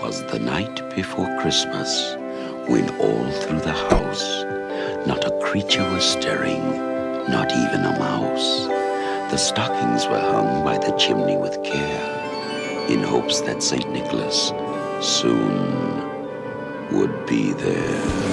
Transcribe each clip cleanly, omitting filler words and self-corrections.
'Twas the night before Christmas, when all through the house not a creature was stirring, not even a mouse. The stockings were hung by the chimney with care, in hopes that St. Nicholas soon would be there.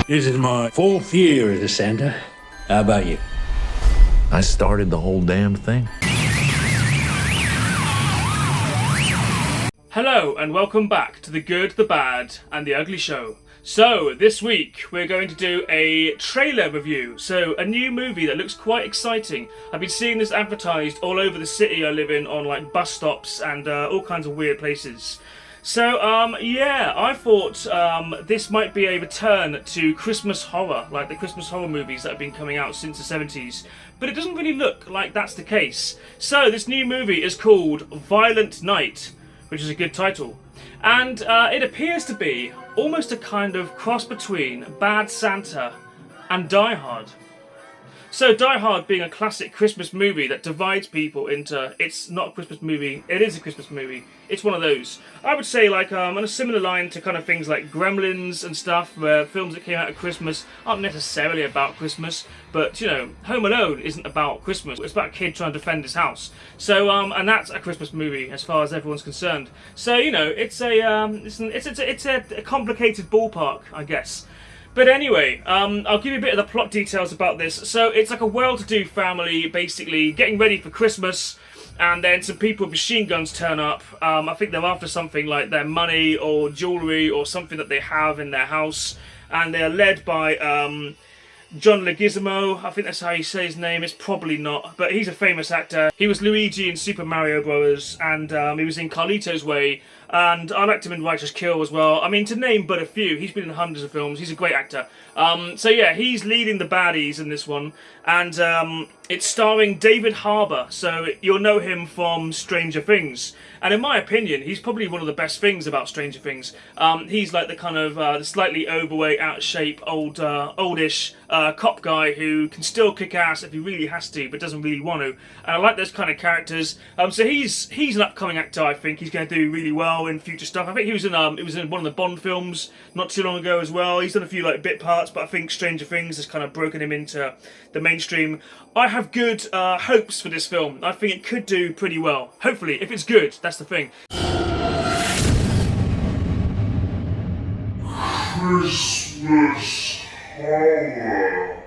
This is my 4th year as a Santa. How about you? I started the whole damn thing. Hello and welcome back to The Good, the Bad and the Ugly Show. So, this week we're going to do a trailer review. So, a new movie that looks quite exciting. I've been seeing this advertised all over the city I live in on like bus stops and all kinds of weird places. So, I thought this might be a return to Christmas horror, like the Christmas horror movies that have been coming out since the 70s. But it doesn't really look like that's the case. So, this new movie is called Violent Night, which is a good title. And it appears to be almost a kind of cross between Bad Santa and Die Hard. So Die Hard being a classic Christmas movie that divides people into, it's not a Christmas movie, it is a Christmas movie, it's one of those. I would say like on a similar line to kind of things like Gremlins and stuff, where films that came out at Christmas aren't necessarily about Christmas, but you know, Home Alone isn't about Christmas, it's about a kid trying to defend his house. So, and that's a Christmas movie as far as everyone's concerned. So, you know, it's a complicated ballpark, I guess. But anyway, I'll give you a bit of the plot details about this. So it's like a well-to-do family basically getting ready for Christmas, and then some people with machine guns turn up. I think they're after something like their money or jewellery or something that they have in their house, and they're led by John Leguizamo. I think that's how you say his name. It's probably not, but he's a famous actor. He was Luigi in Super Mario Bros. And he was in Carlito's Way. And I liked him in Righteous Kill as well. I mean, to name but a few, he's been in hundreds of films. He's a great actor. So yeah, he's leading the baddies in this one. And it's starring David Harbour. So you'll know him from Stranger Things. And in my opinion, he's probably one of the best things about Stranger Things. He's like the kind of the slightly overweight, out of shape, oldish cop guy who can still kick ass if he really has to, but doesn't really want to. And I like those kind of characters. So he's an upcoming actor. I think he's going to do really well in future stuff. I think he was in one of the Bond films not too long ago as well. He's done a few like bit parts, but I think Stranger Things has kind of broken him into the mainstream. I have good hopes for this film. I think it could do pretty well. Hopefully, if it's good, that's the thing. Christmas horror.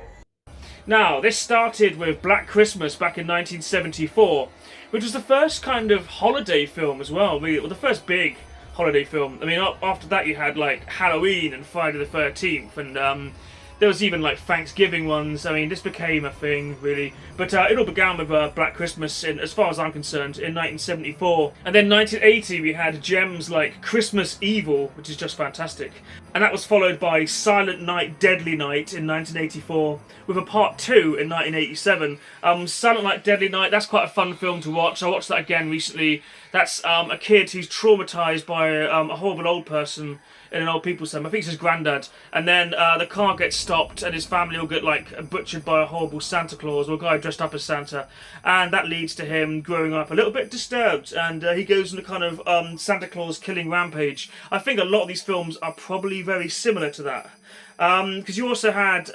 Now, this started with Black Christmas back in 1974, which was the first kind of holiday film as well, really, or the first big holiday film. I mean, after that you had like Halloween and Friday the 13th, and there was even like Thanksgiving ones. I mean, this became a thing, really. But it all began with Black Christmas, as far as I'm concerned, in 1974. And then 1980 we had gems like Christmas Evil, which is just fantastic. And that was followed by Silent Night, Deadly Night in 1984, with a part 2 in 1987. Silent Night, Deadly Night, that's quite a fun film to watch. I watched that again recently. That's a kid who's traumatised by a horrible old person in an old people's home. I think it's his granddad. And then the car gets stopped and his family will get like butchered by a horrible Santa Claus or a guy dressed up as Santa. And that leads to him growing up a little bit disturbed, and he goes on a kind of Santa Claus killing rampage. I think a lot of these films are probably very similar to that. Because you also had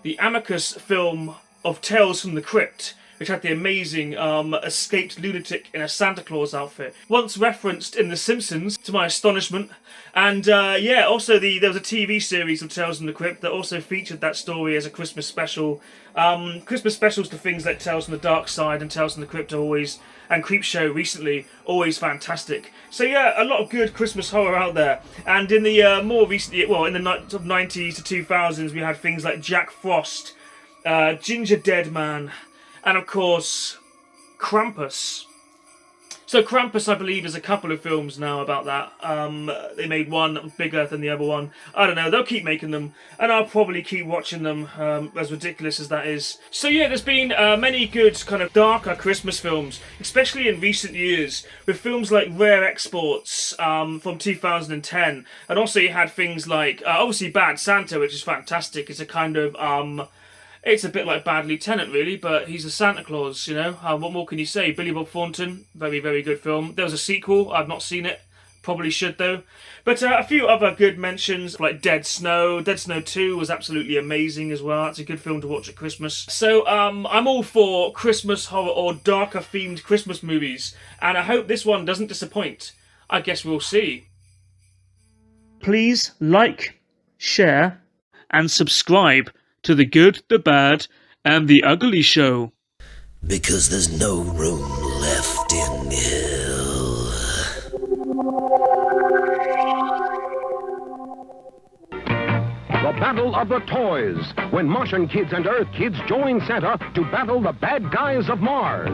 the Amicus film of Tales from the Crypt, which had the amazing escaped lunatic in a Santa Claus outfit, once referenced in The Simpsons, to my astonishment. And also there was a TV series of Tales from the Crypt that also featured that story as a Christmas special. Christmas specials to things like Tales from the Dark Side and Tales from the Crypt are always, and Creepshow recently, always fantastic. So yeah, a lot of good Christmas horror out there. And in the more recently, well, in the 90s to 2000s, we had things like Jack Frost, Ginger Dead Man, and of course, Krampus. So Krampus, I believe, is a couple of films now about that. They made one bigger than the other one. I don't know, they'll keep making them, and I'll probably keep watching them, as ridiculous as that is. So yeah, there's been many good kind of darker Christmas films, especially in recent years, with films like Rare Exports from 2010, and also you had things like, obviously Bad Santa, which is fantastic. It's a kind of... It's a bit like Bad Lieutenant, really, but he's a Santa Claus, you know. What more can you say? Billy Bob Thornton, very, very good film. There was a sequel. I've not seen it. Probably should, though. But a few other good mentions, like Dead Snow. Dead Snow 2 was absolutely amazing as well. It's a good film to watch at Christmas. So I'm all for Christmas horror or darker-themed Christmas movies, and I hope this one doesn't disappoint. I guess we'll see. Please like, share, and subscribe to The Good, the Bad, and the Ugly Show. Because there's no room left in hell. The Battle of the Toys, when Martian kids and Earth kids join Santa to battle the bad guys of Mars.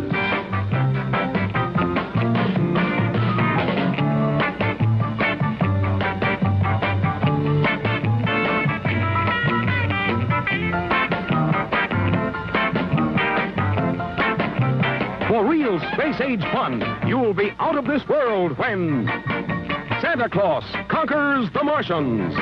For real space-age fun, you'll be out of this world when Santa Claus conquers the Martians.